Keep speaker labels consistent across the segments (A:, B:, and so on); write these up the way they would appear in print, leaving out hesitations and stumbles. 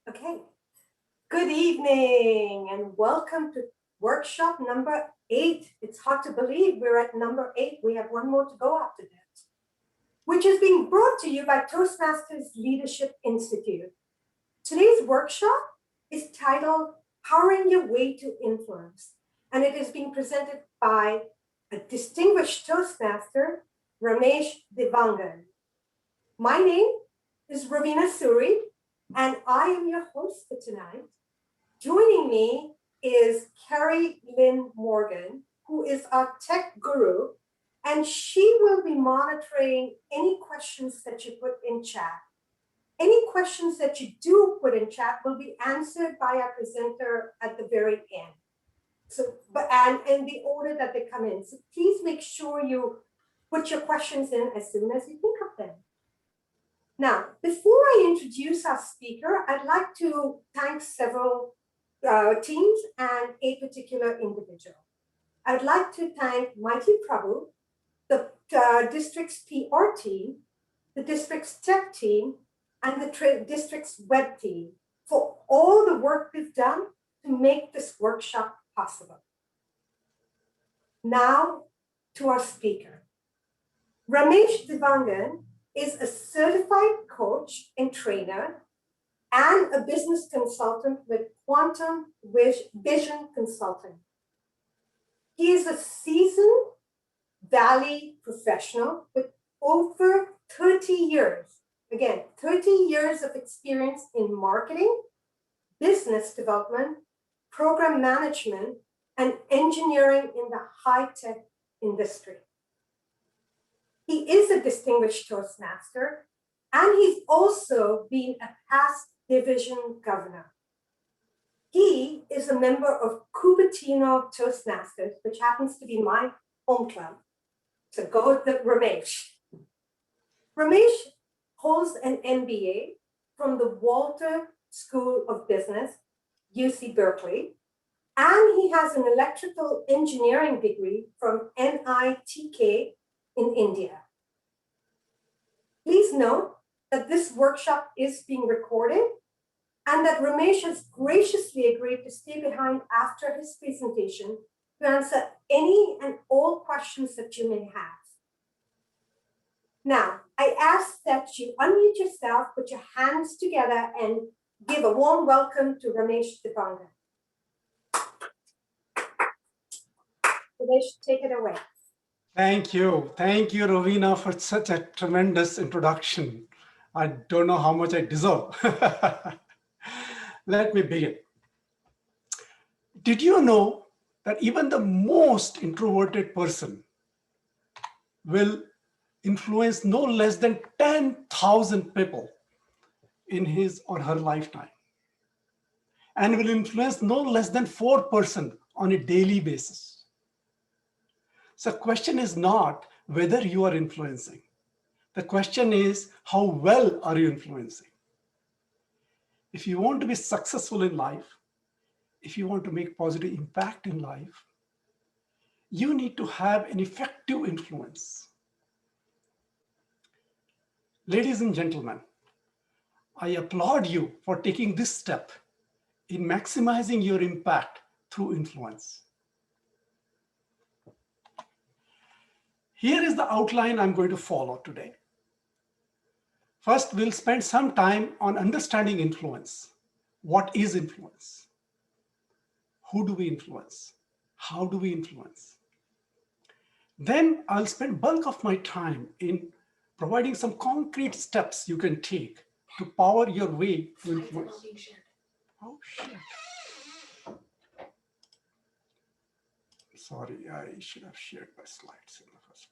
A: Okay. Good evening and welcome to workshop number 8. It's hard to believe we're at number 8. We have one more to go after that, which is being brought to you by Toastmasters Leadership Institute. Today's workshop is titled Powering Your Way to Influence, and it is being presented by a distinguished Toastmaster, Ramesh Dewangan. My name is Ravina Suri, and I am your host for tonight. Joining me is Carrie Lynn Morgan, who is our tech guru, and she will be monitoring any questions that you put in chat. Any questions that you do put in chat will be answered by our presenter at the very end. And in the order that they come in. So please make sure you put your questions in as soon as you think of them. Now, before I introduce our speaker, I'd like to thank several teams and a particular individual. I'd like to thank Mighty Prabhu, the district's PR team, the district's tech team, and the district's web team for all the work they've done to make this workshop possible. Now to our speaker. Ramesh Dewangan is a certified coach and trainer and a business consultant with Quantum Vision Consulting. He is a seasoned Valley professional with over 30 years, again, 30 years of experience in marketing, business development, program management, and engineering in the high-tech industry. He is a distinguished Toastmaster, and he's also been a past division governor. He is a member of Cupertino Toastmasters, which happens to be my home club. So go with the Ramesh. Ramesh holds an MBA from the Walter School of Business, UC Berkeley, and he has an electrical engineering degree from NITK in India. Please note that this workshop is being recorded and that Ramesh has graciously agreed to stay behind after his presentation to answer any and all questions that you may have. Now, I ask that you unmute yourself, put your hands together, and give a warm welcome to Ramesh Dewangan. Ramesh, take it away.
B: Thank you, Ravina, for such a tremendous introduction. I don't know how much I deserve. Let me begin. Did you know that even the most introverted person will influence no less than 10,000 people in his or her lifetime, and will influence no less than 4% on a daily basis? So the question is not whether you are influencing. The question is, how well are you influencing? If you want to be successful in life, if you want to make positive impact in life, you need to have an effective influence. Ladies and gentlemen, I applaud you for taking this step in maximizing your impact through influence. Here is the outline I'm going to follow today. First, we'll spend some time on understanding influence. What is influence? Who do we influence? How do we influence? Then I'll spend bulk of my time in providing some concrete steps you can take to power your way to influence. Oh, shit. Sorry, I should have shared my slides in the first place.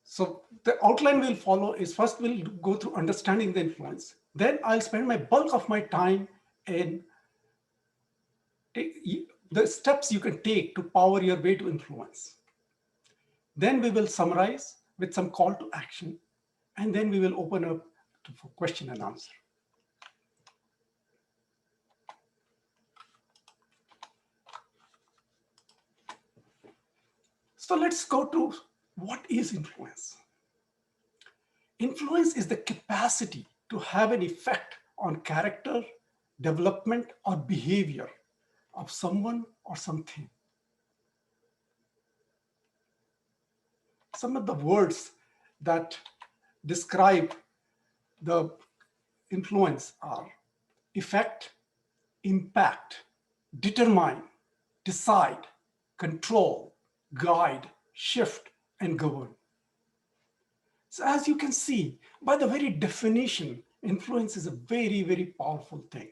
B: So the outline we'll follow is, first we'll go through understanding the influence. Then I'll spend my bulk of my time in the steps you can take to power your way to influence. Then we will summarize with some call to action, and then we will open up for question and answer. So let's go to what is influence. Influence is the capacity to have an effect on character, development, or behavior of someone or something. Some of the words that describe the influence are effect, impact, determine, decide, control, guide, shift, and govern. So as you can see, by the very definition, influence is a very, very powerful thing.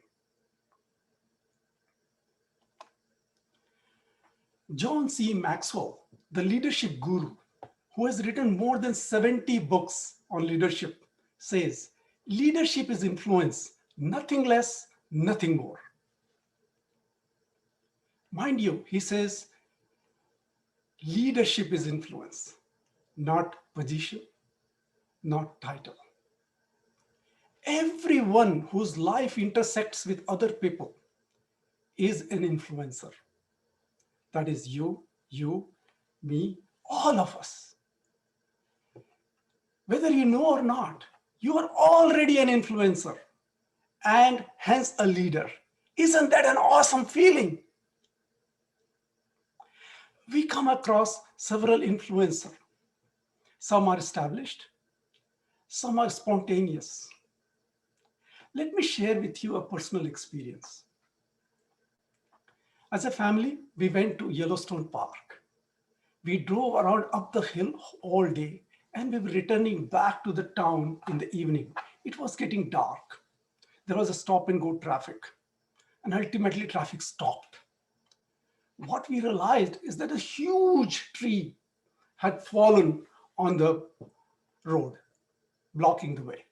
B: John Maxwell, the leadership guru, who has written more than 70 books on leadership, says, leadership is influence, nothing less, nothing more. Mind you, he says, leadership is influence, not position, not title. Everyone whose life intersects with other people is an influencer. That is you, me, all of us. Whether you know or not, you are already an influencer and hence a leader. Isn't that an awesome feeling? We come across several influencers. Some are established, some are spontaneous. Let me share with you a personal experience. As a family, we went to Yellowstone Park. We drove around up the hill all day and we were returning back to the town in the evening. It was getting dark. There was a stop and go traffic and ultimately traffic stopped. What we realized is that a huge tree had fallen on the road, blocking the way.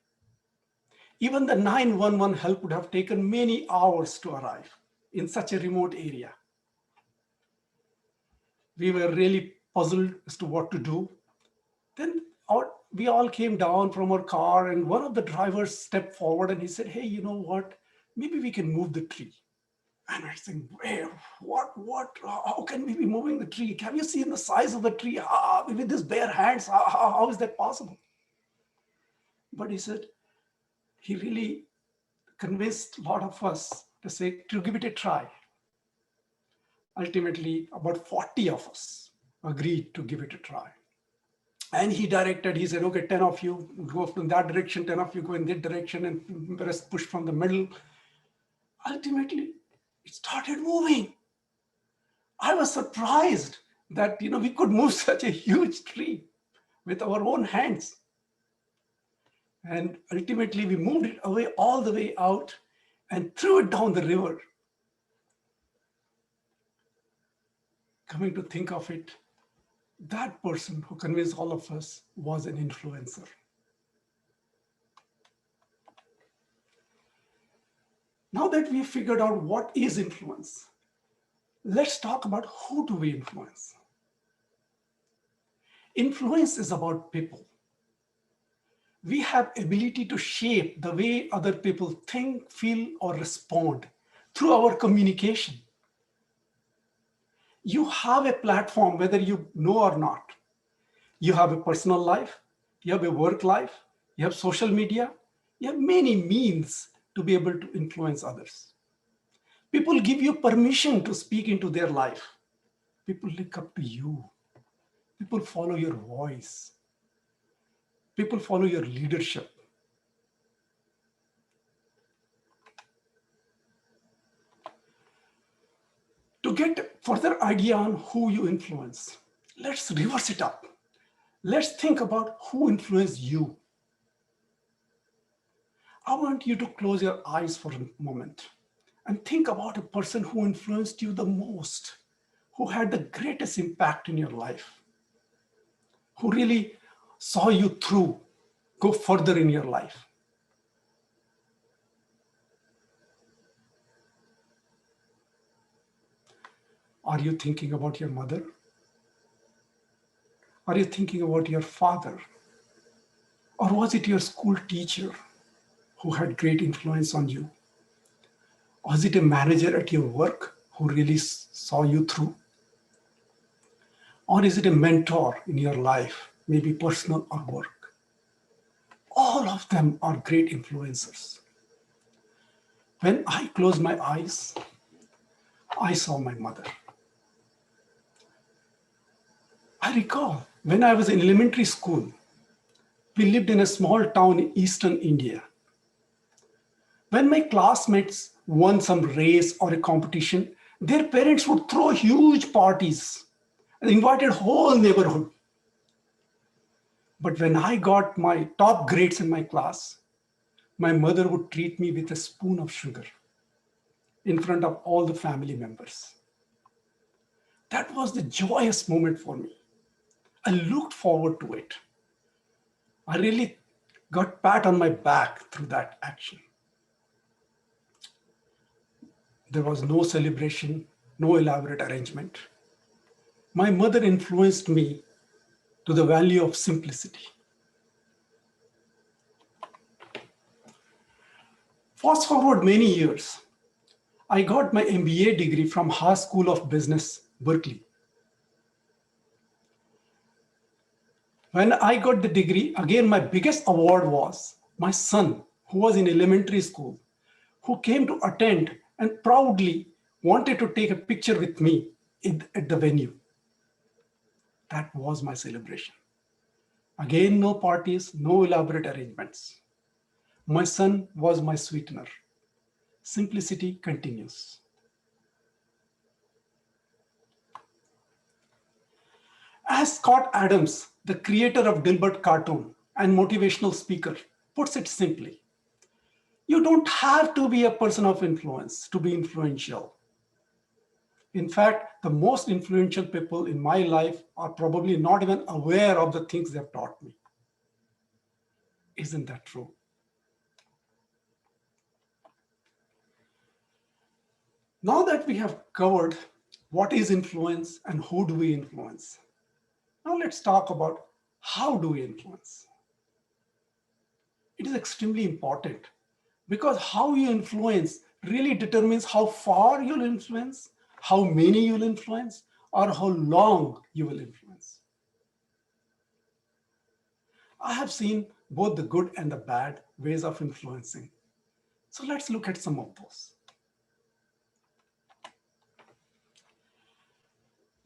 B: Even the 911 help would have taken many hours to arrive in such a remote area. We were really puzzled as to what to do. Then we all came down from our car and one of the drivers stepped forward and he said, hey, you know what? Maybe we can move the tree. And I said, where, what, how can we be moving the tree? Have you seen the size of the tree? With his bare hands, how is that possible? But he said, he really convinced a lot of us to give it a try. Ultimately, about 40 of us agreed to give it a try. And he said, okay, 10 of you go in that direction, 10 of you go in that direction, and the rest push from the middle. Ultimately, it started moving. I was surprised that we could move such a huge tree with our own hands. And ultimately, we moved it away all the way out and threw it down the river. Coming to think of it, that person who convinced all of us was an influencer. Now that we've figured out what is influence, let's talk about who do we influence. Influence is about people. We have ability to shape the way other people think, feel, or respond through our communication. You have a platform, whether you know or not. You have a personal life, you have a work life, you have social media, you have many means to be able to influence others. People give you permission to speak into their life. People look up to you. People follow your voice. People follow your leadership. To get further idea on who you influence, let's reverse it up. Let's think about who influenced you. I want you to close your eyes for a moment and think about a person who influenced you the most, who had the greatest impact in your life, who really saw you through, go further in your life. Are you thinking about your mother? Are you thinking about your father? Or was it your school teacher who had great influence on you? Was it a manager at your work who really saw you through? Or is it a mentor in your life, maybe personal or work? All of them are great influencers. When I closed my eyes, I saw my mother. I recall when I was in elementary school, we lived in a small town in eastern India. When my classmates won some race or a competition, their parents would throw huge parties and invited whole neighborhood. But when I got my top grades in my class, my mother would treat me with a spoon of sugar in front of all the family members. That was the joyous moment for me. I looked forward to it. I really got pat on my back through that action. There was no celebration, no elaborate arrangement. My mother influenced me to the value of simplicity. Fast forward many years, I got my MBA degree from Haas School of Business, Berkeley. When I got the degree, again, my biggest award was my son, who was in elementary school, who came to attend and proudly wanted to take a picture with me at the venue. That was my celebration. Again, no parties, no elaborate arrangements. My son was my sweetener. Simplicity continues. As Scott Adams, the creator of Dilbert cartoon and motivational speaker, puts it simply, you don't have to be a person of influence to be influential. In fact, the most influential people in my life are probably not even aware of the things they've taught me. Isn't that true? Now that we have covered what is influence and who do we influence, now let's talk about how do we influence. It is extremely important because how you influence really determines how far you'll influence, how many you'll influence, or how long you will influence. I have seen both the good and the bad ways of influencing. So let's look at some of those.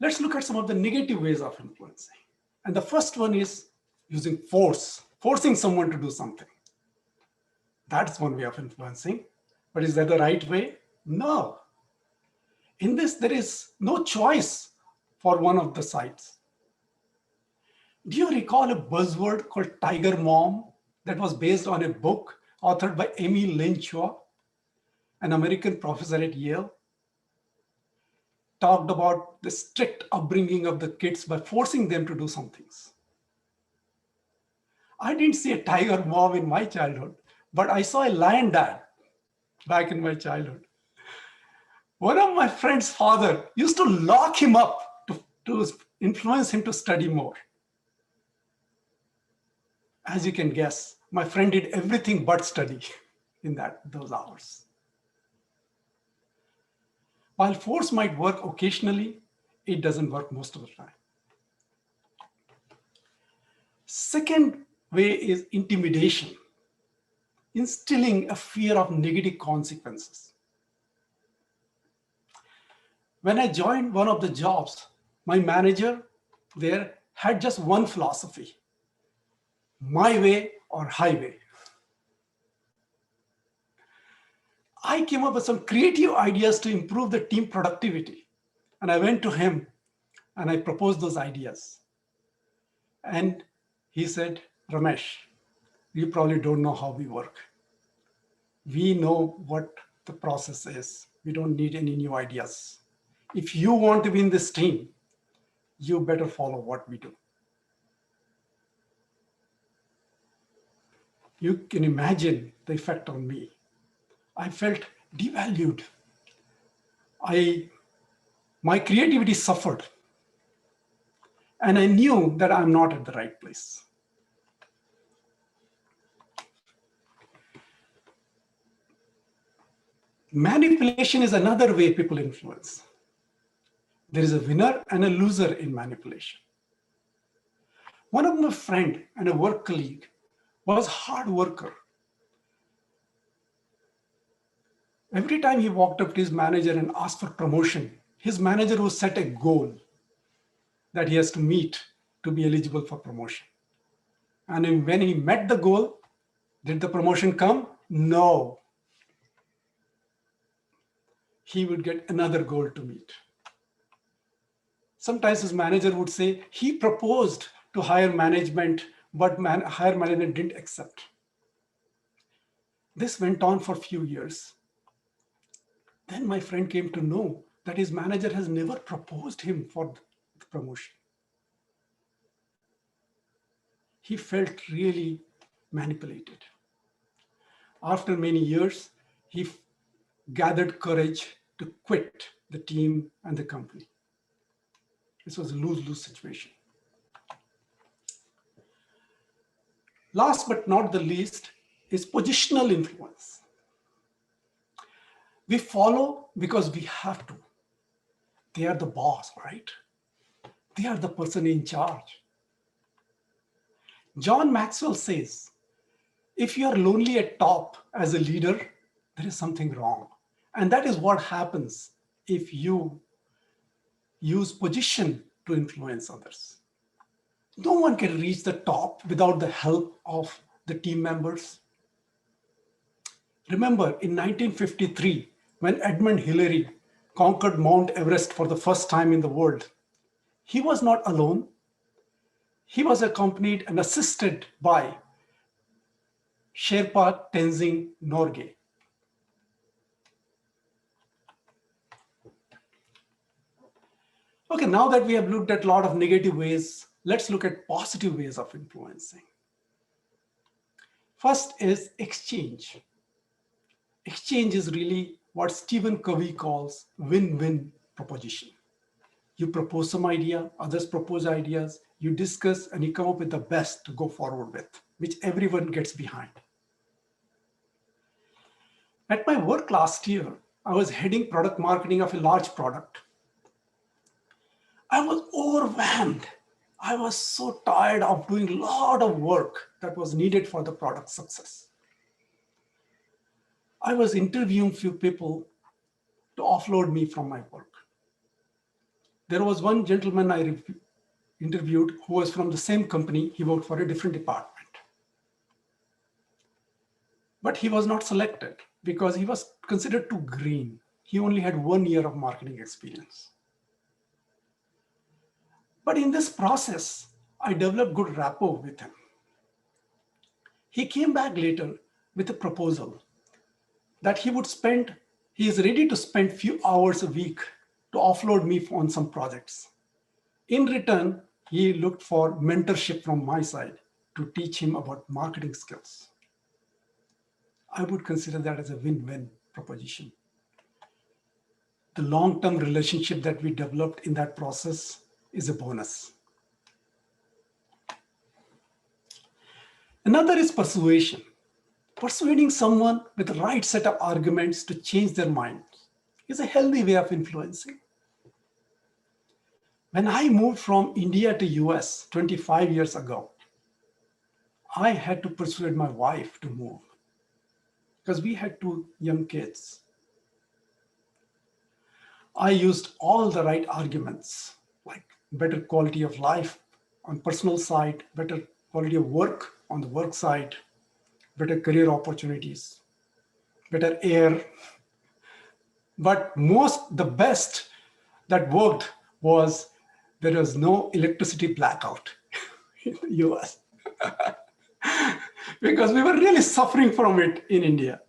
B: Let's look at some of the negative ways of influencing. And the first one is using force, forcing someone to do something. That's one way of influencing. But is that the right way? No. In this, there is no choice for one of the sides. Do you recall a buzzword called Tiger Mom that was based on a book authored by Amy Lynn Chua, an American professor at Yale? Talked about the strict upbringing of the kids by forcing them to do some things. I didn't see a tiger mom in my childhood, but I saw a lion dad back in my childhood. One of my friend's father used to lock him up to influence him to study more. As you can guess, my friend did everything but study in those hours. While force might work occasionally, it doesn't work most of the time. Second way is intimidation, instilling a fear of negative consequences. When I joined one of the jobs, my manager there had just one philosophy: my way or highway. I came up with some creative ideas to improve the team productivity. And I went to him and I proposed those ideas. And he said, Ramesh, you probably don't know how we work. We know what the process is. We don't need any new ideas. If you want to be in this team, you better follow what we do. You can imagine the effect on me. I felt devalued. My creativity suffered. And I knew that I'm not at the right place. Manipulation is another way people influence. There is a winner and a loser in manipulation. One of my friend and a work colleague was a hard worker. Every time he walked up to his manager and asked for promotion, his manager would set a goal that he has to meet to be eligible for promotion. And when he met the goal, did the promotion come? No. He would get another goal to meet. Sometimes his manager would say he proposed to higher management, but higher management didn't accept. This went on for a few years. Then my friend came to know that his manager has never proposed him for the promotion. He felt really manipulated. After many years, he gathered courage to quit the team and the company. This was a lose-lose situation. Last but not the least is positional influence. We follow because we have to. They are the boss, right? They are the person in charge. John Maxwell says, if you are lonely at top as a leader, there is something wrong. And that is what happens if you use position to influence others. No one can reach the top without the help of the team members. Remember, in 1953, when Edmund Hillary conquered Mount Everest for the first time in the world, he was not alone. He was accompanied and assisted by Sherpa Tenzing Norgay. Okay, now that we have looked at a lot of negative ways, let's look at positive ways of influencing. First is exchange. Exchange is really what Stephen Covey calls win-win proposition. You propose some idea, others propose ideas, you discuss and you come up with the best to go forward with, which everyone gets behind. At my work last year, I was heading product marketing of a large product. I was overwhelmed. I was so tired of doing a lot of work that was needed for the product success. I was interviewing few people to offload me from my work. There was one gentleman I interviewed who was from the same company. He worked for a different department. But he was not selected because he was considered too green. He only had 1 year of marketing experience. But in this process, I developed good rapport with him. He came back later with a proposal that he is ready to spend few hours a week to offload me on some projects. In return, he looked for mentorship from my side to teach him about marketing skills. I would consider that as a win-win proposition. The long-term relationship that we developed in that process is a bonus. Another is persuasion. Persuading someone with the right set of arguments to change their mind is a healthy way of influencing. When I moved from India to US 25 years ago, I had to persuade my wife to move because we had 2 young kids. I used all the right arguments, like better quality of life on personal side, better quality of work on the work side, better career opportunities, better air. But the best that worked was there was no electricity blackout in the US because we were really suffering from it in India.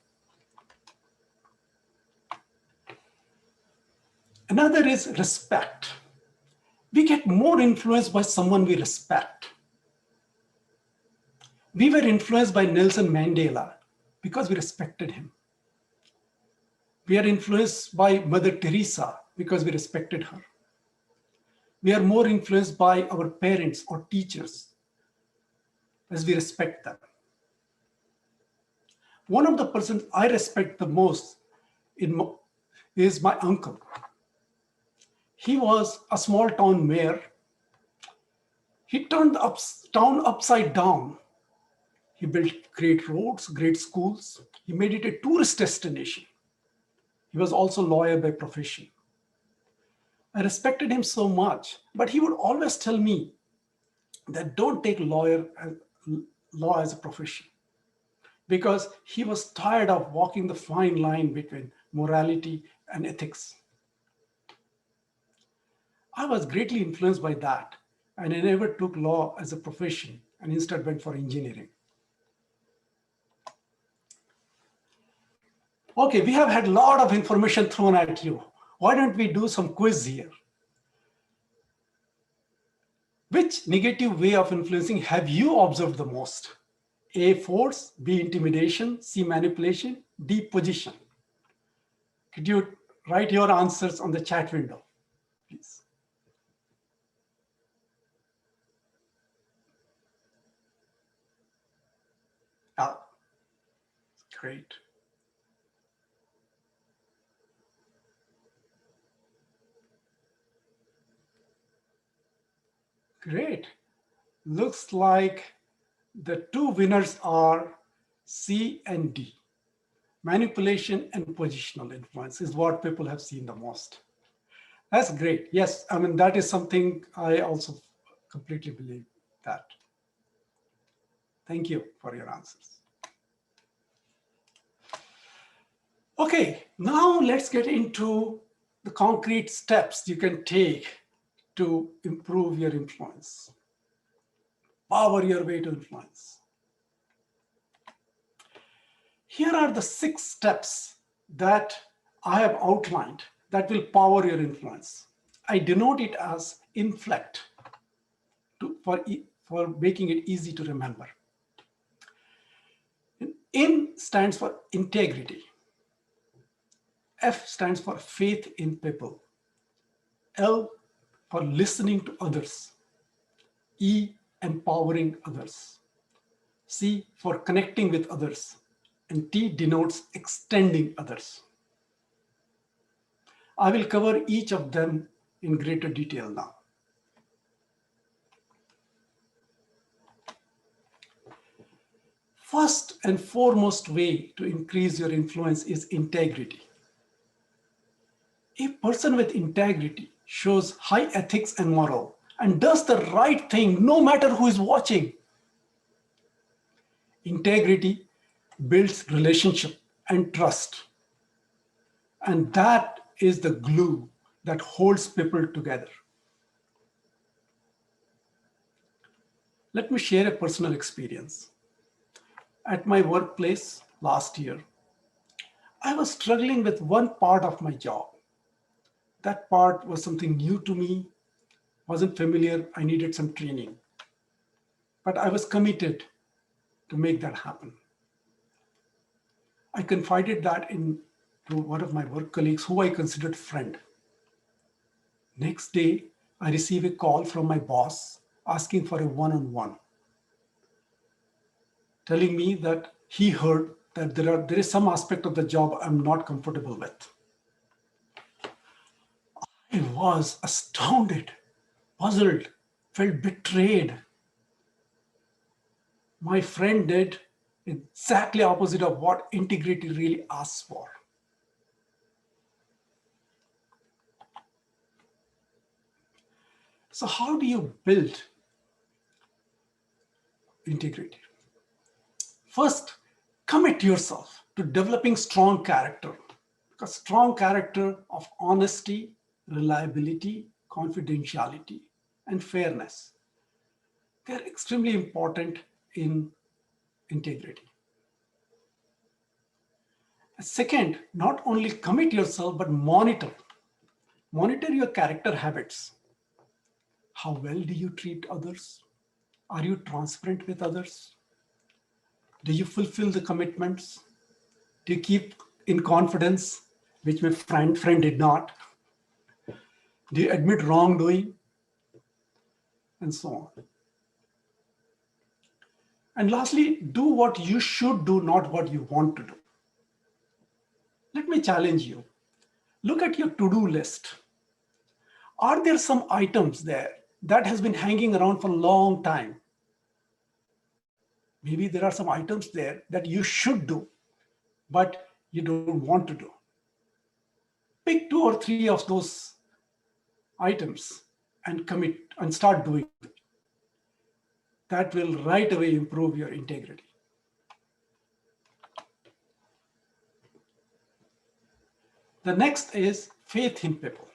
B: Another is respect. We get more influenced by someone we respect. We were influenced by Nelson Mandela because we respected him. We are influenced by Mother Teresa because we respected her. We are more influenced by our parents or teachers as we respect them. One of the persons I respect the most is my uncle. He was a small town mayor. He turned the town upside down. He built great roads, great schools. He made it a tourist destination. He was also a lawyer by profession. I respected him so much, but he would always tell me that don't take law as a profession, because he was tired of walking the fine line between morality and ethics. I was greatly influenced by that, and I never took law as a profession and instead went for engineering. Okay, we have had a lot of information thrown at you. Why don't we do some quiz here? Which negative way of influencing have you observed the most? A, force, B, intimidation, C, manipulation, D, position. Could you write your answers on the chat window, please? Ah, great. Great. Looks like the two winners are C and D. Manipulation and positional influence is what people have seen the most. That's great. Yes, I mean, that is something I also completely believe that. Thank you for your answers. Okay, now let's get into the concrete steps you can take to improve your influence, power your way to influence. Here are the 6 steps that I have outlined that will power your influence. I denote it as inflect for making it easy to remember. In stands for integrity. F stands for faith in people. L for listening to others. E, empowering others. C for connecting with others. And T denotes extending others. I will cover each of them in greater detail now. First and foremost way to increase your influence is integrity. A person with integrity shows high ethics and moral and does the right thing no matter who is watching. Integrity builds relationship and trust. And that is the glue that holds people together. Let me share a personal experience. At my workplace last year, I was struggling with one part of my job. That part was something new to me, wasn't familiar, I needed some training. But I was committed to make that happen. I confided that to one of my work colleagues who I considered friend. Next day, I received a call from my boss asking for a one-on-one, telling me that he heard that there is some aspect of the job I'm not comfortable with. I was astounded, puzzled, felt betrayed. My friend did exactly opposite of what integrity really asks for. So how do you build integrity? First, commit yourself to developing strong character. Because strong character of honesty, reliability, confidentiality, and fairness, they're extremely important in integrity. Second, not only commit yourself, but monitor. Monitor your character habits. How well do you treat others? Are you transparent with others? Do you fulfill the commitments? Do you keep in confidence, which my friend did not? Do you admit wrongdoing? And so on. And lastly, do what you should do, not what you want to do. Let me challenge you. Look at your to-do list. Are there some items there that has been hanging around for a long time? Maybe there are some items there that you should do, but you don't want to do. Pick 2 or 3 of those items and commit and start doing it. That will right away improve your integrity. The next is faith in people.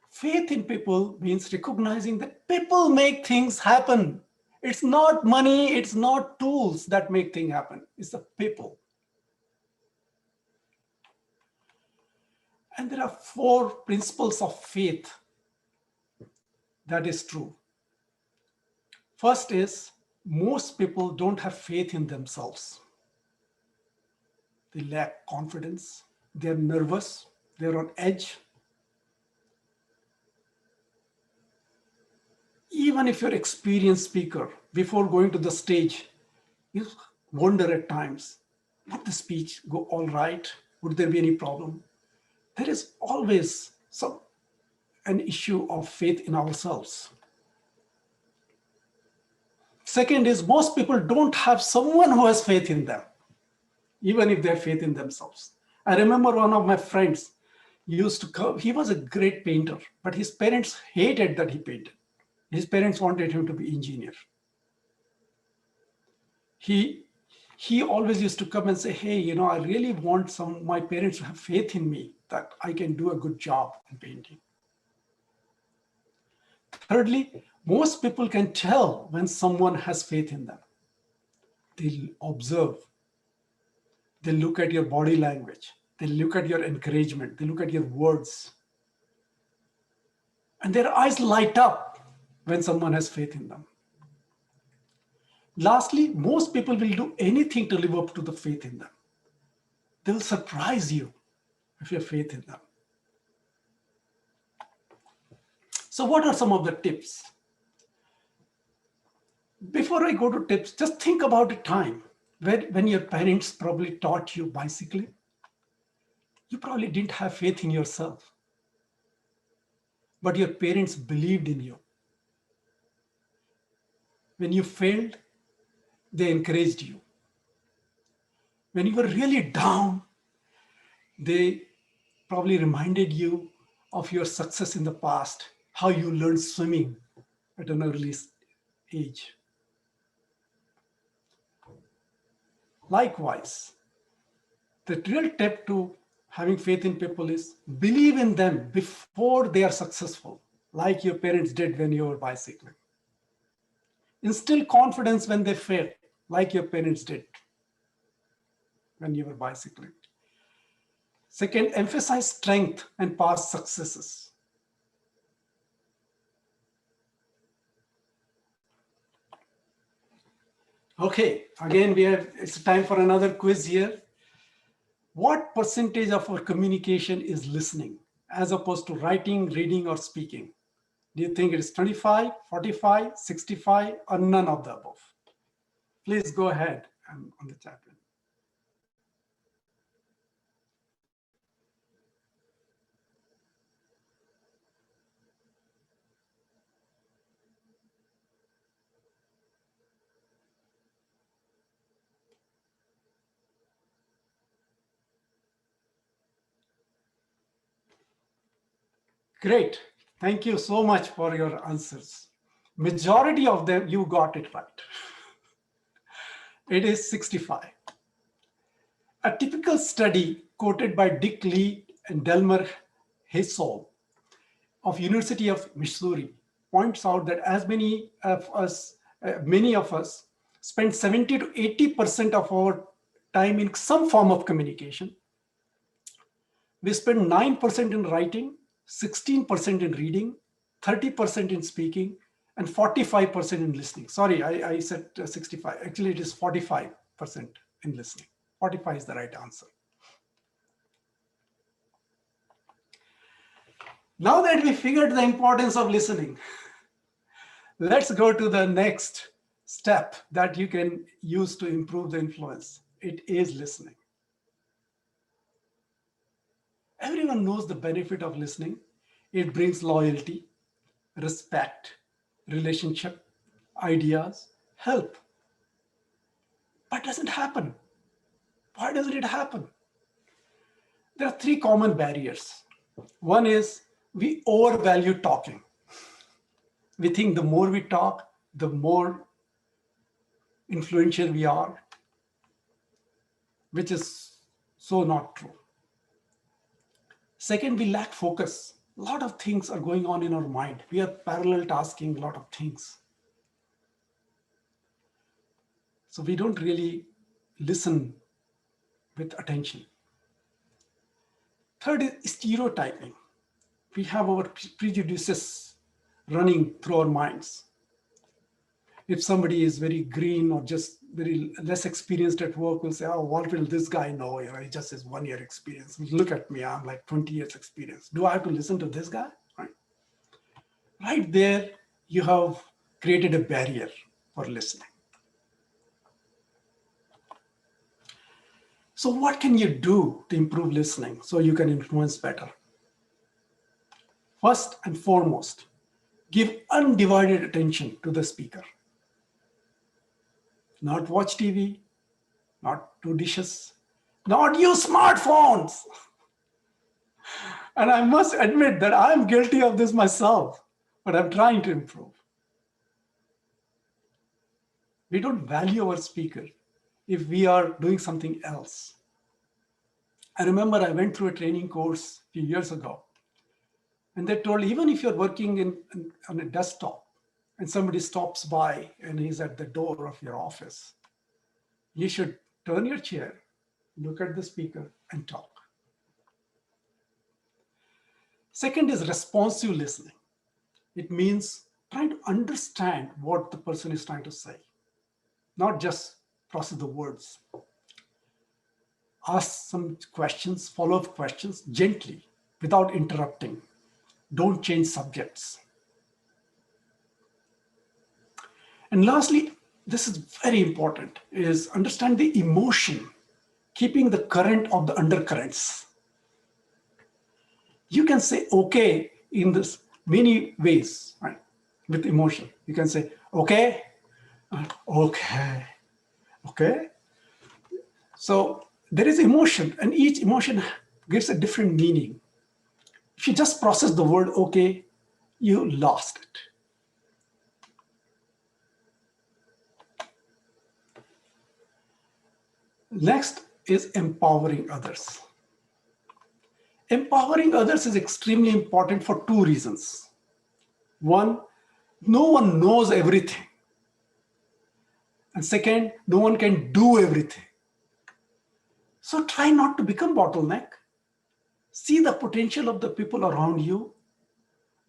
B: Faith in people means recognizing that people make things happen. It's not money, it's not tools that make things happen. It's the people. And there are 4 principles of faith that is true. First is, most people don't have faith in themselves. They lack confidence. They're nervous. They're on edge. Even if you're an experienced speaker, before going to the stage, you wonder at times, would the speech go all right? Would there be any problem? There is always an issue of faith in ourselves. Second is, most people don't have someone who has faith in them, even if they have faith in themselves. I remember one of my friends used to come. He was a great painter, but his parents hated that he painted. His parents wanted him to be engineer. He always used to come and say, hey, I really want my parents to have faith in me that I can do a good job in painting. Thirdly, most people can tell when someone has faith in them. They'll observe. They look at your body language. They look at your encouragement. They look at your words. And their eyes light up when someone has faith in them. Lastly, most people will do anything to live up to the faith in them. They will surprise you if you have faith in them. So what are some of the tips? Before I go to tips, just think about a time when your parents probably taught you bicycling. You probably didn't have faith in yourself, but your parents believed in you. When you failed, they encouraged you. When you were really down, they probably reminded you of your success in the past, how you learned swimming at an early age. Likewise, the real tip to having faith in people is believe in them before they are successful, like your parents did when you were bicycling. Instill confidence when they fail, like your parents did when you were bicycling. Second, emphasize strength and past successes. Okay, again, it's time for another quiz here. What percentage of our communication is listening as opposed to writing, reading, or speaking? Do you think it is 25, 45, 65, or none of the above? Please go ahead on the chat room. Great. Thank you so much for your answers. Majority of them, you got it right. It is 65. A typical study quoted by Dick Lee and Delmer Hassall of University of Missouri points out that as many of us spend 70 to 80% of our time in some form of communication. We spend 9% in writing, 16% in reading, 30% in speaking, and 45% in listening. Sorry, I said 65. Actually, it is 45% in listening. 45 is the right answer. Now that we figured the importance of listening, let's go to the next step that you can use to improve the influence. It is listening. Everyone knows the benefit of listening. It brings loyalty, respect, relationship, ideas, help. But doesn't happen. Why doesn't it happen? There are three common barriers. One is we overvalue talking. We think the more we talk, the more influential we are, which is so not true. Second, we lack focus. A lot of things are going on in our mind. We are parallel tasking a lot of things. So we don't really listen with attention. Third is stereotyping. We have our prejudices running through our minds. If somebody is very green or just very less experienced at work, we'll say, oh, what will this guy know? He just has 1 year experience. Look at me, I'm like 20 years experience. Do I have to listen to this guy? Right there, you have created a barrier for listening. So what can you do to improve listening so you can influence better? First and foremost, give undivided attention to the speaker. Not watch TV, not do dishes, not use smartphones. And I must admit that I'm guilty of this myself, but I'm trying to improve. We don't value our speaker if we are doing something else. I remember I went through a training course a few years ago, and they told even if you're working on a desktop and somebody stops by and he's at the door of your office, you should turn your chair, look at the speaker, and talk. Second is responsive listening. It means trying to understand what the person is trying to say, not just process the words. Ask some questions, follow-up questions gently, without interrupting. Don't change subjects. And lastly, this is very important, is understand the emotion, keeping the current of the undercurrents. You can say okay in this many ways, right? With emotion. You can say okay, okay, okay. So there is emotion, and each emotion gives a different meaning. If you just process the word okay, you lost it. Next is empowering others. Empowering others is extremely important for two reasons. One, no one knows everything. And second, no one can do everything. So try not to become bottleneck. See the potential of the people around you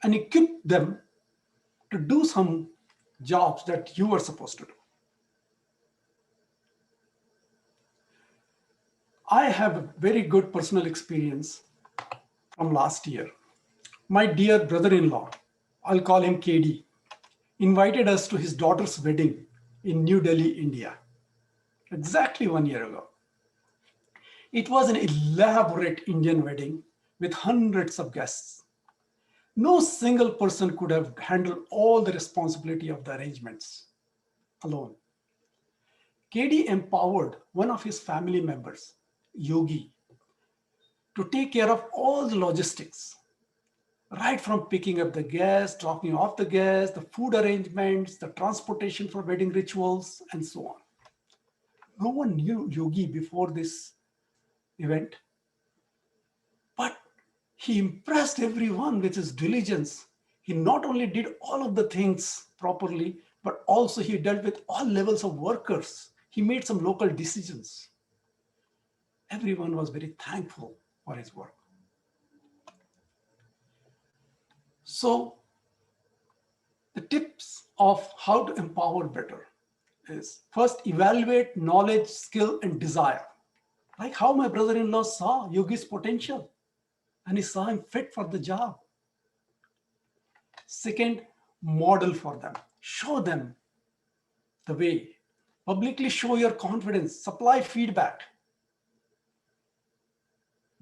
B: and equip them to do some jobs that you are supposed to do. I have a very good personal experience from last year. My dear brother-in-law, I'll call him KD, invited us to his daughter's wedding in New Delhi, India, exactly 1 year ago. It was an elaborate Indian wedding with hundreds of guests. No single person could have handled all the responsibility of the arrangements alone. KD empowered one of his family members, Yogi, to take care of all the logistics, right from picking up the guests, dropping off the guests, the food arrangements, the transportation for wedding rituals, and so on. No one knew Yogi before this event, but he impressed everyone with his diligence. He not only did all of the things properly, but also he dealt with all levels of workers. He made some local decisions. Everyone was very thankful for his work. So the tips of how to empower better is first, evaluate knowledge, skill, and desire. Like how my brother-in-law saw Yogi's potential and he saw him fit for the job. Second, model for them. Show them the way. Publicly show your confidence. Supply feedback.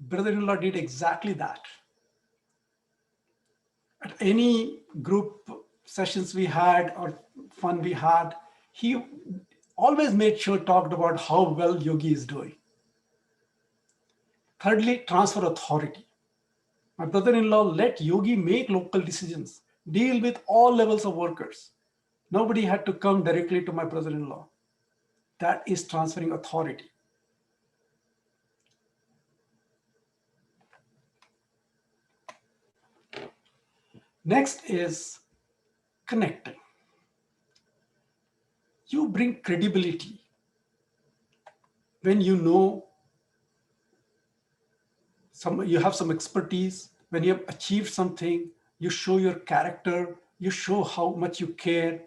B: Brother-in-law did exactly that. At any group sessions we had or fun we had, he always made sure talked about how well Yogi is doing. Thirdly, transfer authority. My brother-in-law let Yogi make local decisions, deal with all levels of workers. Nobody had to come directly to my brother-in-law. That is transferring authority. Next is connecting. You bring credibility when you know you have some expertise, when you have achieved something, you show your character, you show how much you care,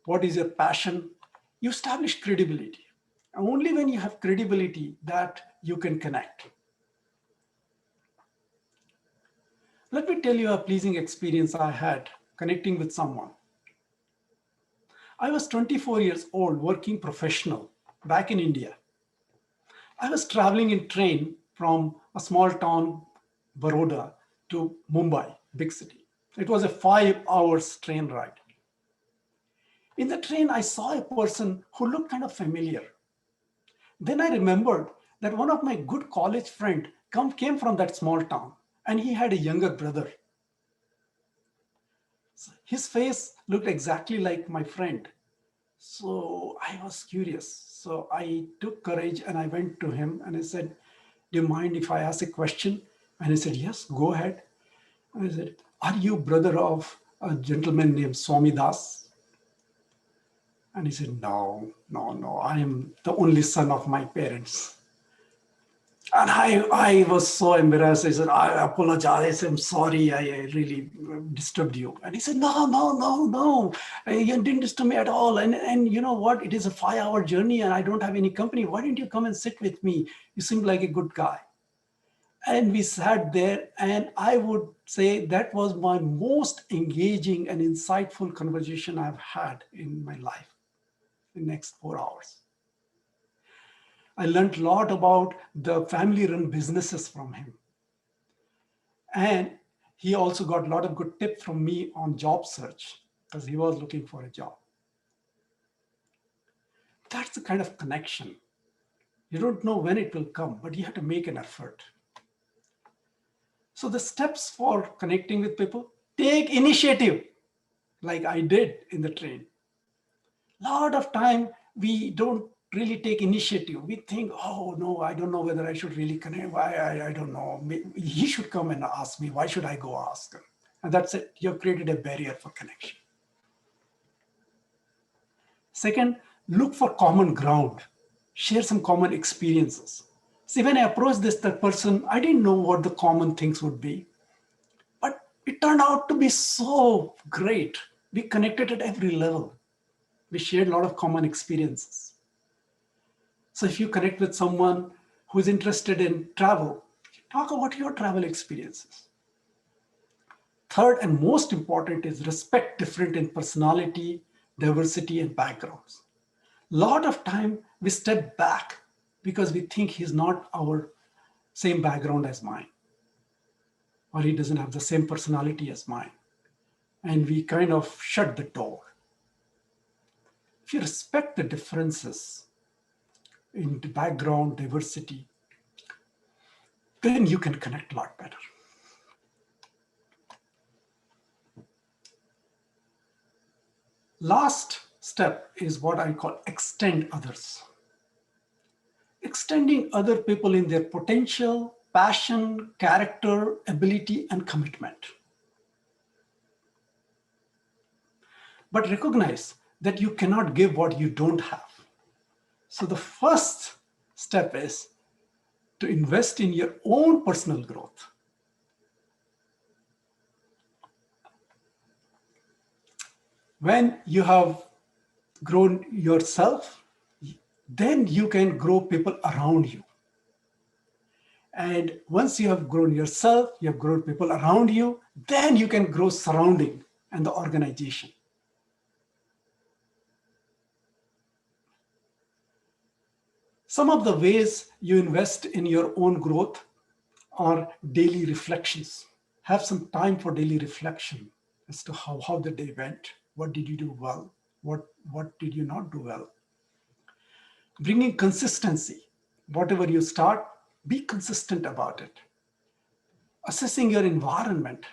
B: what is your passion, you establish credibility. Only when you have credibility that you can connect. Let me tell you a pleasing experience I had connecting with someone. I was 24 years old, working professional back in India. I was traveling in train from a small town, Baroda, to Mumbai, big city. It was a 5 hours train ride. In the train, I saw a person who looked kind of familiar. Then I remembered that one of my good college friend came from that small town, and he had a younger brother. His face looked exactly like my friend. So I was curious. So I took courage and I went to him and I said, "Do you mind if I ask a question?" And he said, "Yes, go ahead." And I said, "Are you brother of a gentleman named Swami Das?" And he said, "No, no, no, I am the only son of my parents." And I was so embarrassed. I said, "I apologize. I'm sorry. I really disturbed you." And he said, "No, no, no, no. You didn't disturb me at all. And you know what? It is a 5 hour journey and I don't have any company. Why didn't you come and sit with me? You seem like a good guy." And we sat there, and I would say that was my most engaging and insightful conversation I've had in my life in the next 4 hours. I learned a lot about the family-run businesses from him. And he also got a lot of good tips from me on job search because he was looking for a job. That's the kind of connection. You don't know when it will come, but you have to make an effort. So the steps for connecting with people: take initiative, like I did in the train. A lot of time we don't really take initiative. We think, "Oh no, I don't know whether I should really connect. I don't know. He should come and ask me. Why should I go ask him?" And that's it. You've created a barrier for connection. Second, look for common ground. Share some common experiences. See, when I approached the person, I didn't know what the common things would be. But it turned out to be so great. We connected at every level. We shared a lot of common experiences. So if you connect with someone who's interested in travel, talk about your travel experiences. Third and most important is respect different in personality, diversity, and backgrounds. A lot of time we step back because we think he's not our same background as mine, or he doesn't have the same personality as mine. And we kind of shut the door. If you respect the differences in the background, diversity, then you can connect a lot better. Last step is what I call extend others. Extending other people in their potential, passion, character, ability, and commitment. But recognize that you cannot give what you don't have. So the first step is to invest in your own personal growth. When you have grown yourself, then you can grow people around you. And once you have grown yourself, you have grown people around you, then you can grow surrounding and the organization. Some of the ways you invest in your own growth are daily reflections. Have some time for daily reflection. as to how the day went. What did you do well? What did you not do well? Bringing consistency. Whatever you start, be consistent about it. Assessing your environment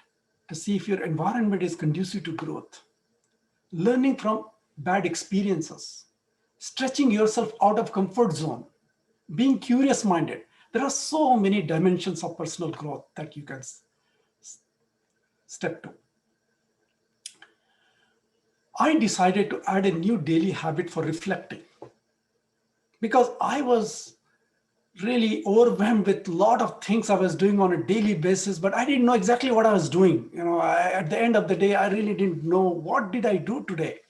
B: to see if your environment is conducive to growth. Learning from bad experiences. Stretching yourself out of comfort zone. Being curious minded. There are so many dimensions of personal growth that you can step to. I decided to add a new daily habit for reflecting because I was really overwhelmed with a lot of things I was doing on a daily basis, but I didn't know exactly what I was doing. At the end of the day, I really didn't know what did I do today.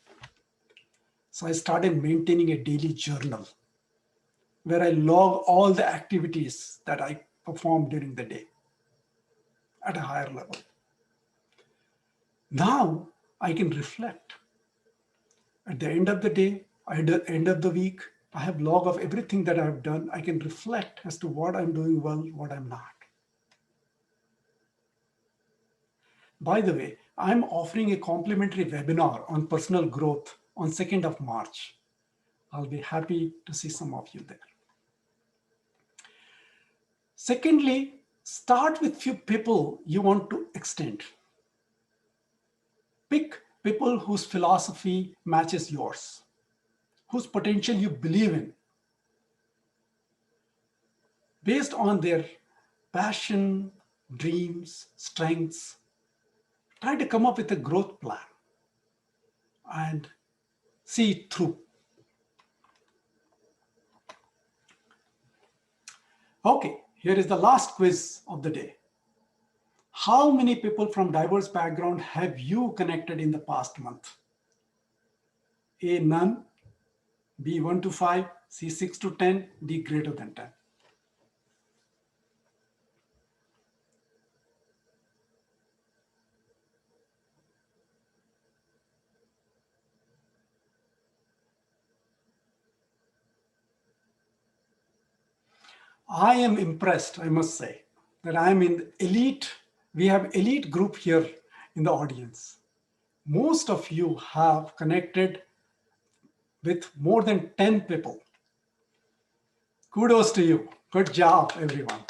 B: So I started maintaining a daily journal where I log all the activities that I performed during the day at a higher level. Now I can reflect. At the end of the day, at the end of the week, I have log of everything that I have done. I can reflect as to what I'm doing well, what I'm not. By the way, I'm offering a complimentary webinar on personal growth on 2nd of March. I'll be happy to see some of you there. Secondly, start with few people you want to extend. Pick people whose philosophy matches yours, whose potential you believe in. Based on their passion, dreams, strengths, try to come up with a growth plan and see it through. Okay, here is the last quiz of the day. How many people from diverse background have you connected in the past month? A, none. B, 1 to 5. C, 6 to 10. D, greater than 10. I am impressed, I must say, that I am in elite. We have elite group here in the audience. Most of you have connected with more than 10 people. Kudos to you. Good job, everyone.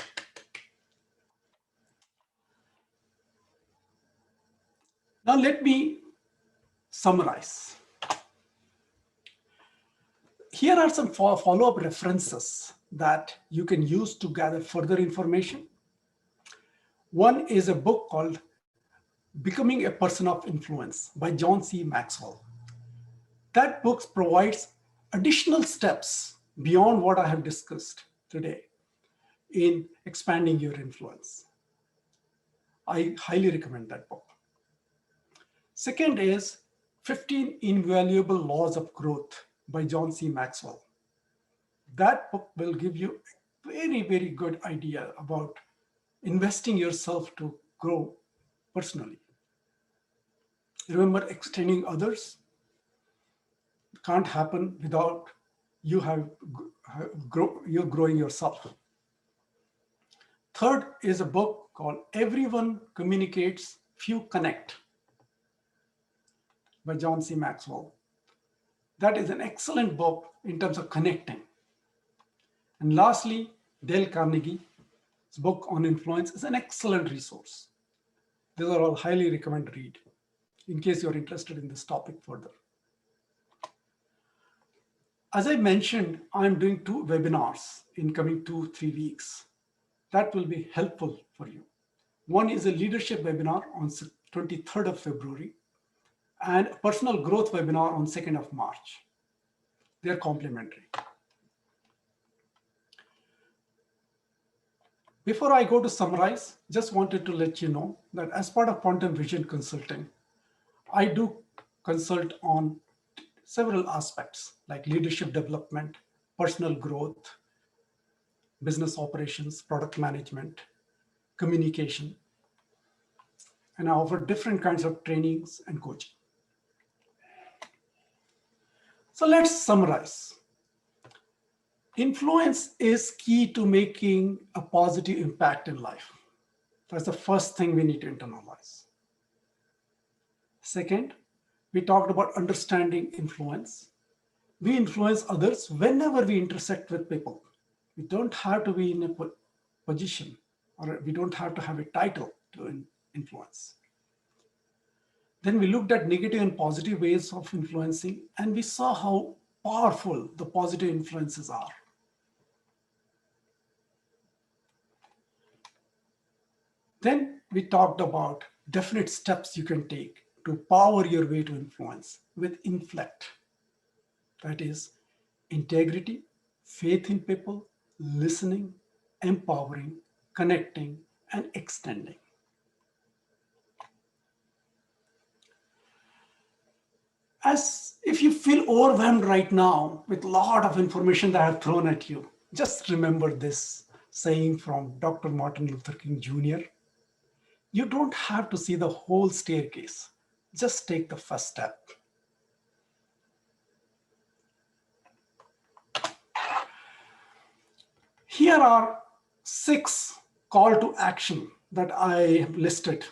B: Now let me summarize. Here are some follow-up references that you can use to gather further information. One is a book called Becoming a Person of Influence by John C. Maxwell. That book provides additional steps beyond what I have discussed today in expanding your influence. I highly recommend that book. Second is 15 Invaluable Laws of Growth by John C. Maxwell. That book will give you a very, very good idea about investing yourself to grow personally. Remember, extending others can't happen without you're growing yourself. Third is a book called Everyone Communicates, Few Connect by John C. Maxwell. That is an excellent book in terms of connecting. And lastly, Dale Carnegie's book on influence is an excellent resource. These are all highly recommended read in case you're interested in this topic further. As I mentioned, I'm doing 2 webinars in coming 2-3 weeks. That will be helpful for you. One is a leadership webinar on 23rd of February and a personal growth webinar on 2nd of March. They're complementary. Before I go to summarize, just wanted to let you know that as part of Quantum Vision Consulting, I do consult on several aspects like leadership development, personal growth, business operations, product management, communication, and I offer different kinds of trainings and coaching. So let's summarize. Influence is key to making a positive impact in life. That's the first thing we need to internalize. Second, we talked about understanding influence. We influence others whenever we intersect with people. We don't have to be in a position, or we don't have to have a title to influence. Then we looked at negative and positive ways of influencing, and we saw how powerful the positive influences are. Then we talked about definite steps you can take to power your way to influence with inflect. That is integrity, faith in people, listening, empowering, connecting, and extending. As if you feel overwhelmed right now with a lot of information that I have thrown at you, just remember this saying from Dr. Martin Luther King Jr. You don't have to see the whole staircase. Just take the first step. Here are 6 call to action that I have listed.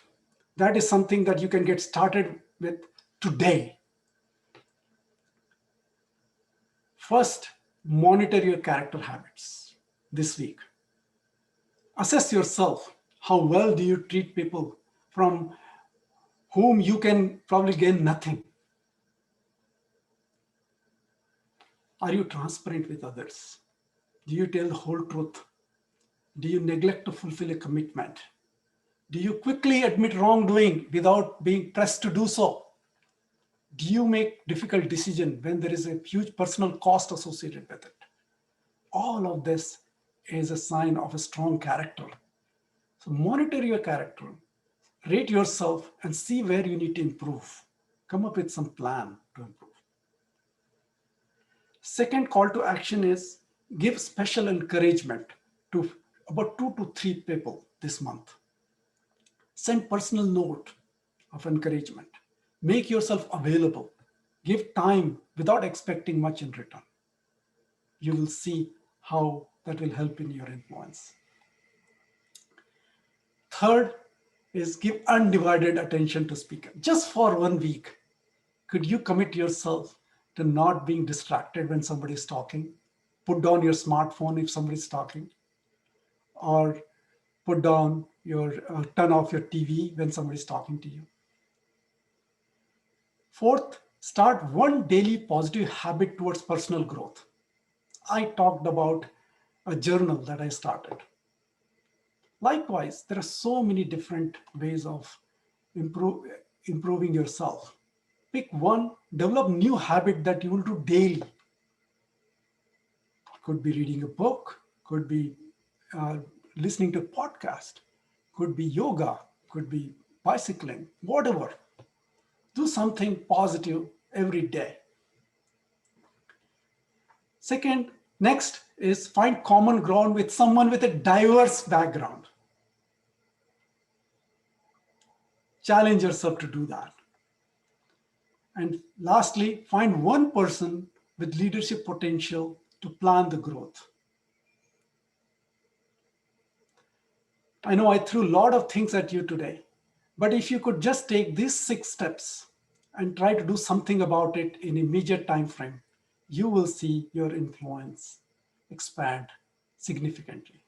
B: That is something that you can get started with today. First, monitor your character habits this week. Assess yourself. How well do you treat people from whom you can probably gain nothing? Are you transparent with others? Do you tell the whole truth? Do you neglect to fulfill a commitment? Do you quickly admit wrongdoing without being pressed to do so? Do you make difficult decisions when there is a huge personal cost associated with it? All of this is a sign of a strong character. So monitor your character, rate yourself, and see where you need to improve. Come up with some plan to improve. Second call to action is give special encouragement to about 2 to 3 people this month. Send personal note of encouragement. Make yourself available. Give time without expecting much in return. You will see how that will help in your influence. Third is give undivided attention to speaker. Just for 1 week, could you commit yourself to not being distracted when somebody is talking? Put down your smartphone if somebody is talking, or put down turn off your TV when somebody is talking to you. Fourth, start one daily positive habit towards personal growth. I talked about a journal that I started. Likewise, there are so many different ways of improving yourself. Pick one, develop new habit that you will do daily. Could be reading a book, could be listening to a podcast, could be yoga, could be bicycling, whatever. Do something positive every day. Next is find common ground with someone with a diverse background. Challenge yourself to do that. And lastly, find one person with leadership potential to plan the growth. I know I threw a lot of things at you today, but if you could just take these 6 steps and try to do something about it in a immediate time frame, you will see your influence expand significantly.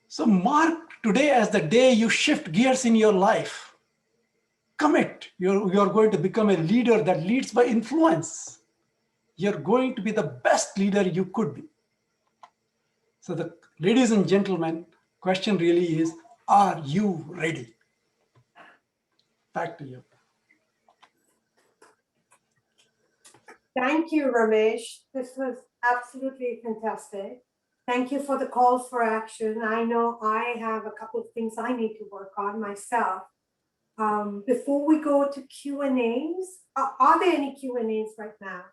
B: So mark today as the day you shift gears in your life. Commit. You're going to become a leader that leads by influence. You're going to be the best leader you could be. So ladies and gentlemen, question really is, are you ready? Back to you.
A: Thank you, Ramesh. This was absolutely fantastic. Thank you for the call for action. I know I have a couple of things I need to work on myself. Before we go to Q&As, are there any Q&As right now?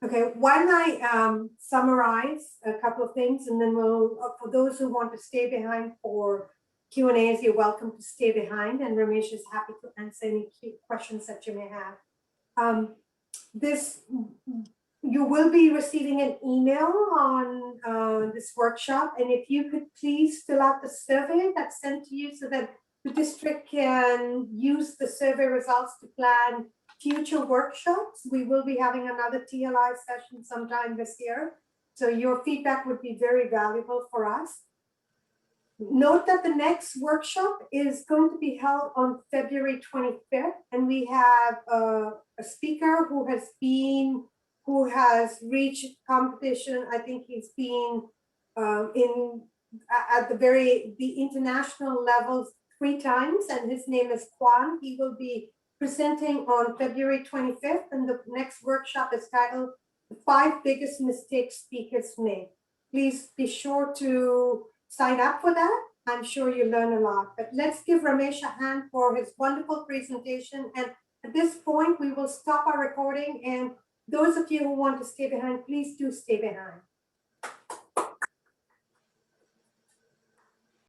A: Okay, why don't I summarize a couple of things, and then we'll, for those who want to stay behind for Q&As, you're welcome to stay behind, and Ramesh is happy to answer any questions that you may have. You will be receiving an email on this workshop, and if you could please fill out the survey that's sent to you so that the district can use the survey results to plan future workshops. We will be having another TLI session sometime this year, so your feedback would be very valuable for us. Note that the next workshop is going to be held on February 25th, and we have a speaker who has reached competition. I think he's been at the international levels 3 times, and his name is Kwan. He will be presenting on February 25th, and the next workshop is titled "The 5 Biggest Mistakes Speakers Make." Please be sure to sign up for that. I'm sure you learn a lot, but let's give Ramesh a hand for his wonderful presentation. And at this point, we will stop our recording, and those of you who want to stay behind, please do stay behind.